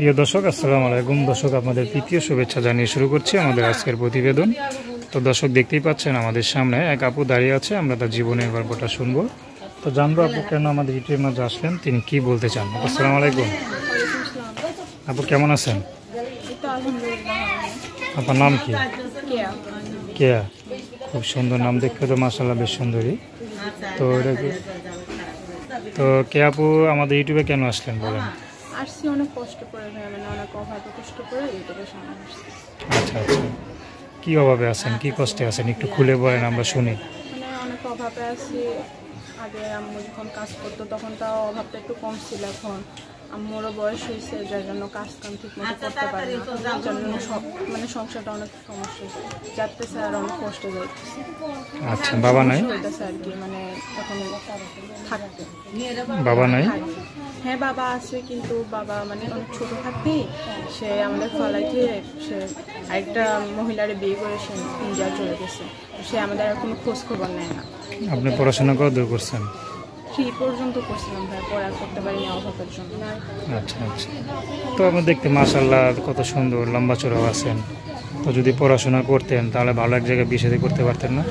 প্রিয় দর্শক, আসসালামু আলাইকুম। দর্শক, আপনাদের তৃতীয় শুভেচ্ছা জানিয়ে শুরু করছি আমাদের আজকের প্রতিবেদন। তো দর্শক, দেখতেই পাচ্ছেন আমাদের সামনে এক আপু দাঁড়িয়ে আছে। আমরা তার জীবনের গল্পটা শুনবো। তো জানবো আপু কেন আমাদের ইউটিউবের মাঝে আসলেন, তিনি কি বলতে চান। আসসালামু আলাইকুম আপু, কেমন আছেন? আপনার নাম কি? কেয়া। খুব সুন্দর নাম, দেখতে তো মাশাআল্লাহ বেশ সুন্দরী। তো তো কে আপু আমাদের ইউটিউবে কেন আসলেন বলেন? আসছি অনেক কষ্ট করে, মানে অনেক অভাবে কষ্ট করে ইউটিউবের সামনে আসছি। আচ্ছা আচ্ছা, কি অভাবে আছেন, কি কষ্টে আছেন, একটু খুলে বলেন, আমরা শুনি। মানে অনেক অভাবে আছি। আগে আম্মু যখন কাজ করতো তখন তাও অভাবটা একটু কম ছিল। এখন আম্মুরও বয়স হয়েছে, যার জন্য কাজ কাম ঠিক মতো করতে পারে না, যার জন্য মানে সংসারটা অনেক সমস্যা যাচ্ছে আর অনেক কষ্ট যাচ্ছে। আচ্ছা, বাবা নাই? হইতেছে আর কি, মানে এখন থাকতে বাবা নাই? হ্যাঁ বাবা আছে, কিন্তু বাবা মানে অনেক ছোট থাকতেই সে আমাদের ফলাইতে সে আরেকটা মহিলারে বিয়ে করে সে ইন্ডিয়া চলে গেছে। সে আমাদের আর কোনো খোঁজ খবর নেয় না। আপনি পড়াশোনা কত দূর করছেন? 3 পর্যন্ত করছিলাম ভাই, পড়া করতে পারিনি অভাবের জন্য। আচ্ছা আচ্ছা, তো আপনি দেখতে মাশাআল্লাহ কত সুন্দর, লম্বা চড়াও আছেন। তো যদি পড়াশোনা করতেন তাহলে ভালো এক জায়গায় বিয়ে শাদী করতে পারতেন না?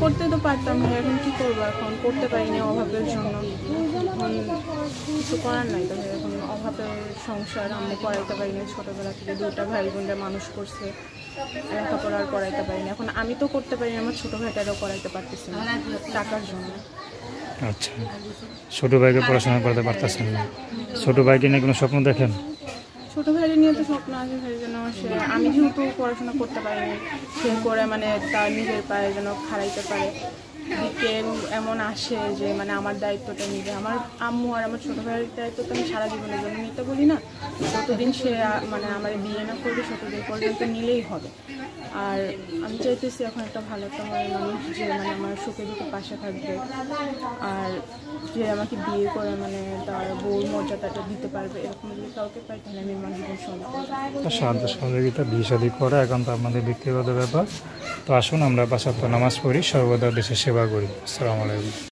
করতে তো পারতাম ভাই, এখন কি করবো, এখন করতে পারিনি অভাবের জন্য। এখন কিছু করার নাই তো ভাই, এখন অভাবের সংসার আমি পড়াইতে পারিনি। ছোটোবেলা থেকে 2টা ভাই বোনরা মানুষ করছে, লেখাপড়া আর করাইতে পারিনি। এখন আমি তো করতে পারিনি, আমার ছোটো ভাইটারও করাইতে পারতেছি না টাকার জন্য। আচ্ছা, ছোটো ভাইকে পড়াশোনা করতে পারতেছেন না? ছোটো ভাইকে নিয়ে কোনো স্বপ্ন দেখেন? ছোটো ভাইয়ের নিয়ে তো স্বপ্ন আছে ভাই, যেন সে আমি যেহেতু পড়াশোনা করতে পারিনি, সে করে মানে তার নিজের পায়ে যেন খাড়াইতে পারে। দিকে এমন আসে যে মানে আমার দায়িত্বটা নিবে, আমার আম্মু আর আমার ছোটো ভাইয়ের দায়িত্বটা আমি সারা জীবনের জন্য নিতে বলি না। যতদিন সে মানে আমার বিয়ে না করবে ততদিন পর্যন্ত নিলেই হবে। আর আমি চাইতেছি এখন একটা ভালো একটা মানুষ যে মানে আমার সুখে দুঃখে পাশে থাকবে, আর যে আমাকে বিয়ে করে মানে তার বউর মর্যাদাটা দিতে পারবে। এরকম যদি কাউকে পাই তাহলে আমি আমার জীবন শুরু করবো। সাহায্য সহযোগিতা বিয়ে শাদী করা এখন তো আমাদের ব্যক্তিগত ব্যাপার। তো আসুন আমরা 5 ওয়াক্ত নামাজ পড়ি, সর্বদা দেশের সেবা করি। আসসালামু আলাইকুম।